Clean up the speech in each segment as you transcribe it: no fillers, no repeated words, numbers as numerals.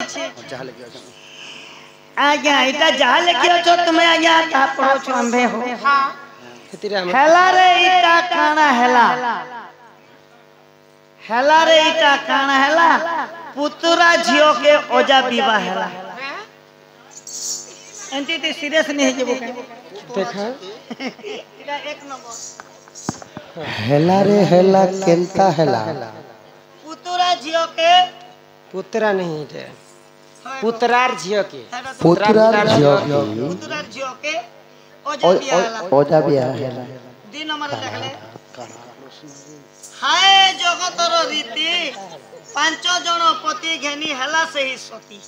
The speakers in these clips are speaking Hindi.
जहाँ लेके अच्छा आज्ञा इटा जहाँ लेके अच्छो तुम्हें आज्ञा ता पढ़ो छो अम्बे हो हेला रे इटा काना हेला हेला रे इटा काना हेला पुतुरा झियो के ओजा विवाह हेला एंती ते सीरियस नहीं है देखा इटा एक नंबर हेला रे हेला केंता हेला पुतुरा झियो के पुत्रा नहीं है पुत्रार झियो के पुतरार झियो की पुतुरा झियो के ओजा विवाह हेला ओजा विवाह हेला 2 नंबर देख ले हाय जगतर रीति 5 जन पति घेनी हेला से ही सती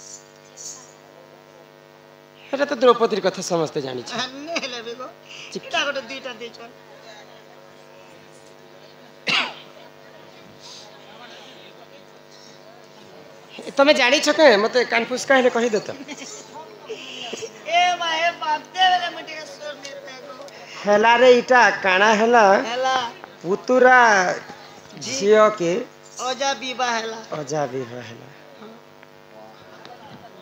এটা তো দ্রৌপদীর কথা সমস্ত জানিছ ने लेबे गो इटा गोटे 2टा दे छ তুমি জানিছ কে মতে কনফ্यूज কাহিলে কহি দেত ए माहे बाप दे बेले मटे के सुर निर्वे गो হেলা রে ইটা কানা হেলা हेला পুতুরা ঝিও কে ओजा विवाह हेला অজা বিবাহ হেলা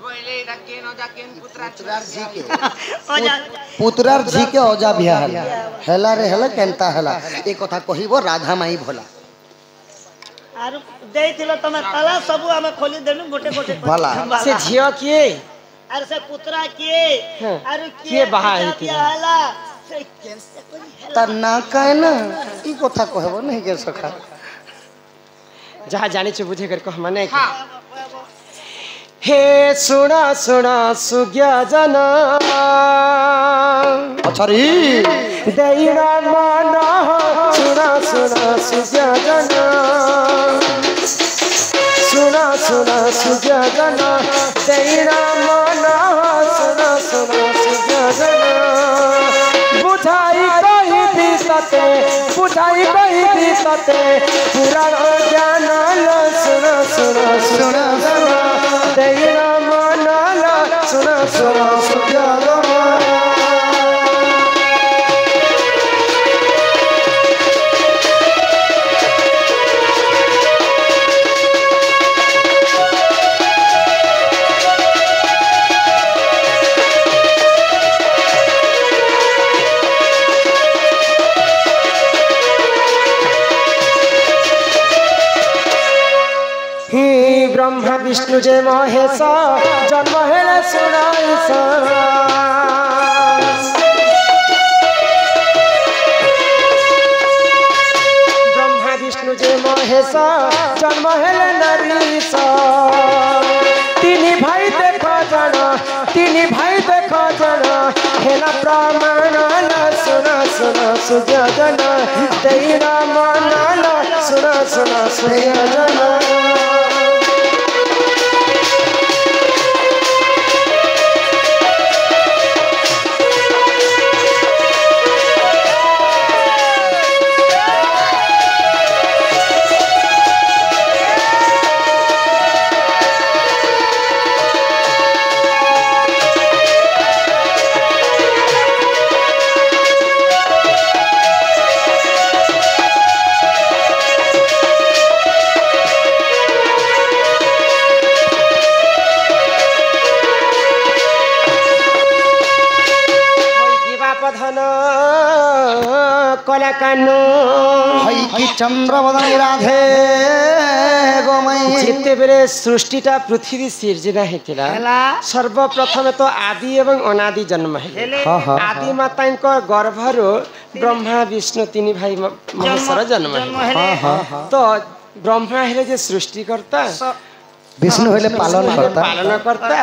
गोइले इटा केन ओजा केन पुतरा पुतरार झी के ओजा पुतरार झी के ओजा विवाह हेला हेला रे हेला केंता हेला ए कथा कहिबो राधा माई भोला आरु देइथिलो तमे ताला सब हमें खोली देनु गोटे गोटे भला সে ঝিও কে अरे से पुतरा किए हाँ, अरे किए बाहा है हला से कैसे कोई हला तार ना काहे ना ई कथा कहबो नहीं के सखा जहाँ जानिछ बुझे कर कह माने हे सुना सुना सुज्ञा जना अच्छा रे दैना माना सुना सुना सुज्ञा जना सुना सुना सुज्ञा जना दैना माना सुना सुना सुज्ञा जना बुझाई कही बीतते बुझाई कही बीतते पुराण ज्ञान सुना सुना सुना जना दैना माना सुना सुना सुज्ञा जना ब्रह्मा विष्णु जय महेश जन्म हेले सुनाइस ब्रह्मा विष्णु जय महेश जन्म हेले नरीश तीन भाई देख जन हेला प्रमाण सुना सुना सुजन तेरा मन सुना सुना सुजन कला कानू हई की चंद्रवदन राधे गोमई जिते बेले सृष्टिटा पृथ्वी सिर्जना हेतिला सर्वप्रथम तो आदि एवं अनादि जन्म है आदि माता गर्भरो ब्रह्मा विष्णु तीन भाई महेश्वर जन्म है तो ब्रह्मा हेले जे सृष्टिकर्ता विष्णु हेले पालन करता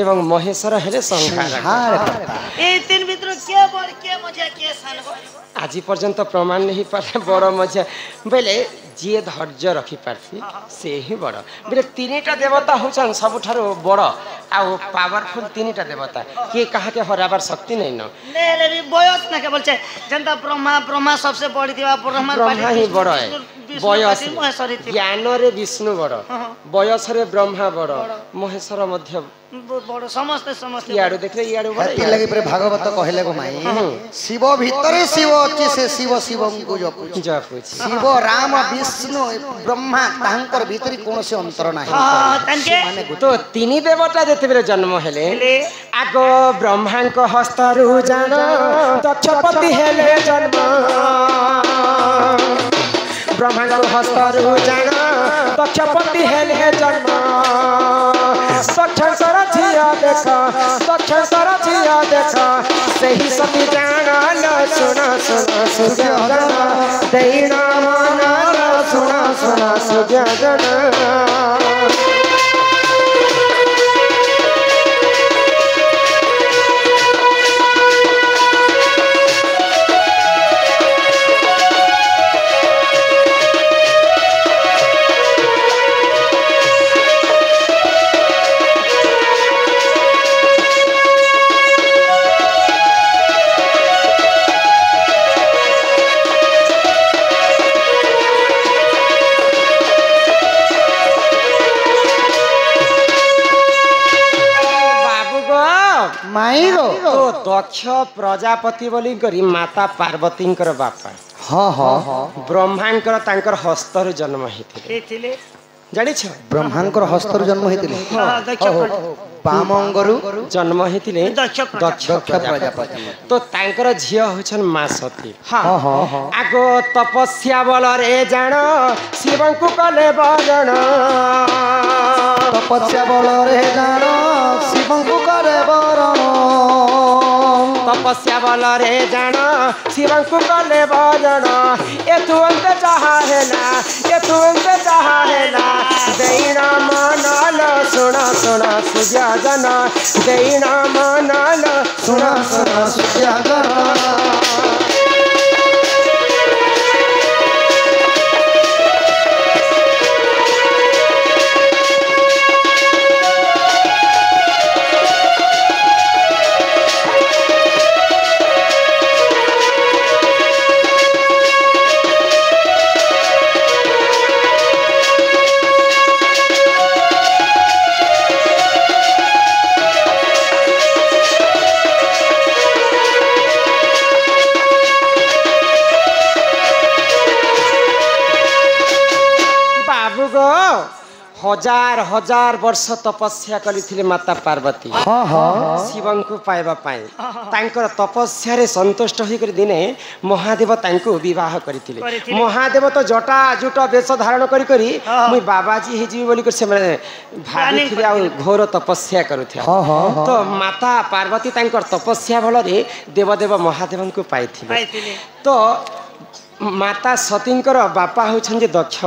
एवं महेश्वर हेले संहार करता ए तीन भितर के बड़ के मजा के सान आज पर्यंत प्रमाण नहीं पारे बड़ मजा बेले जी धैर्य रखी पार्थी से ही बड़ बेले तीनटा देवता होचन सबठारो बड़ आ पावरफुल तीनटा देवता के कहा के हराबार शक्ति नहीं न ले भी बयस ना के बोलछे जनता ब्रह्मा सबसे बड़ी दिवा ब्रह्मा ही बड़ है बयस ज्ञान रे विष्णु बड़ बयस रे ब्रह्मा बड़ महेश्वर मध्य बड़ समस्त याडू देखले याडू बड़ हती लगी पर भागवत कहले गो माई शिव भीतरे शिव अछि से शिव शिवं को जपु जपु शिव राम विष्णु विष्णु ब्रह्मा तांकर भीतरी कौन से अंतर नाही हाँ तनके माने तो तीन देवता जिते जन्म हेले आग ब्रह्मा हस्तरू जान दक्षपति हेले जन्म ब्रह्मा हस्तरू जान दक्षपति हेले जन्म दक्षर झिया देख दक्षर झिया देख सही सती जान सुन सुन सुजन दैना मन सुन सुन सुजन माई रो तो दक्ष प्रजापति बोली करी माता पार्वती बापा हाँ हाँ ब्रह्मांकर तांकर हस्तरु जन्म हेथिले जानि छ ब्रह्मांकर हस्तर जन्म हेतिले हाँ, दक्ष बाम अंगरु जन्म हेथिले दक्ष दक्ष प्रजापति तो तांकर झियो होछन मा सती हाँ हाँ हाँ आगो तपस्या बल रे जान शिवं को कले बरण तपस्या बल रे जान शिवं को करे बरण तपस्या बल रे जान शिवं को कले बरण एतु अंत चाहा हेला एतु अंत चाहा हेला दैना मनल सुन सुन सुजन दैना मनल सुन सुन सुजन हजार हजार वर्ष तपस्या करी माता पार्वती हाँ हाँ शिवं को पाइबा पाई तांकर तपस्या रे संतुष्ट होकर दिने महादेव तांको विवाह करथिले महादेव तो जटा जुट वेश धारण करी करी मुई बाबाजी हे जी बोली कर से माने भाबिथिले आ घोर तपस्या करूथे तो माता पार्वती तांकर तपस्या बल रे देवदेव महादेव को पाइथिले तो माता सतींकर बापा होछन जे दक्ष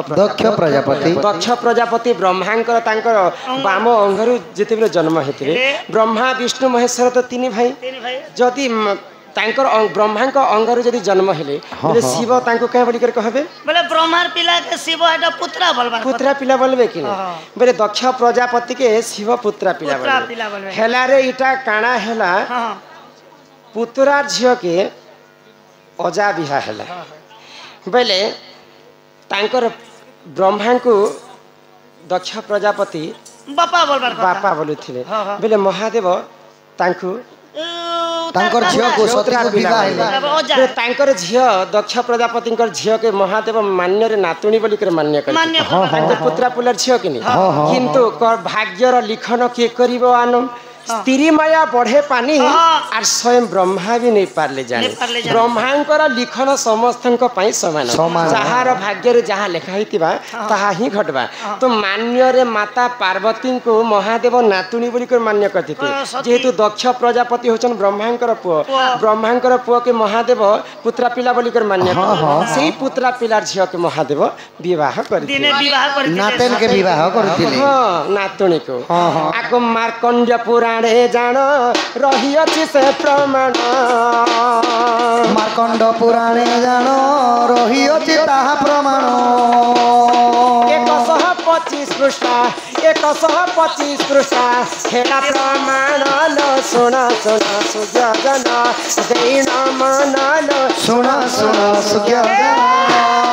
प्रजापति ब्रह्मांकर तांकर बाम अंगरु जेतेबेले जन्म हेतिले ब्रह्मा विष्णु महेश्वर तो तीन भाई जदि तांकर ब्रह्मांक अंगरु जदि जन्म हेले बोले शिव तांको कहे बोली कर कहबे बोले ब्रह्मार पिला के शिव एटा पुत्रा पिला बोलबे कि बोले दक्ष प्रजापति के शिव पुत्रा पिला बोलबे हेला रे इटा काना हेला पुत्रा झियो के अजा बिहा हेला बोले तांकर ब्रह्मा को दक्ष प्रजापति बापा बोलुथिले बोले महादेव तांको तांकर झियो को सती को विवाह हेले तांकर झियो दक्ष प्रजापति झियो के महादेव मान्य रे नातुणी बोली कर मान्य कर पुत्रा पुलर झियो कि किंतु भाग्यर लिखन के करिवो आनम स्त्री माया बढ़े पानी और स्वयं ब्रह्मा भी नहीं पारले जाने ब्रह्मांकर लिखन समस्त समान जहार भाग्य जहाँ लिखाई ताहा ही घटवा तो मान्य रे माता पार्वती को महादेव नातुणी बोली कर मान्य करते जेहेतु दक्ष प्रजापति होचन ब्रह्मांकर पुओ के महादेव पुत्रा पिला बोली कर मान्य से पुत्रा पिलार झियो के महादेव विवाह कर नातन के विवाह करथिले नातुणी को आको मार्कंड पुराण जान रही अच्छी से प्रमाण मार्कंड पुराणे जान रही अच्छी ताहा प्रमाण 125 पृष्ठा 125 पृष्ठा हेला प्रमाण लो सुन सुन सुजन दैना मन लो सुन सुन सुजन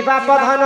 ବାପ ଧନ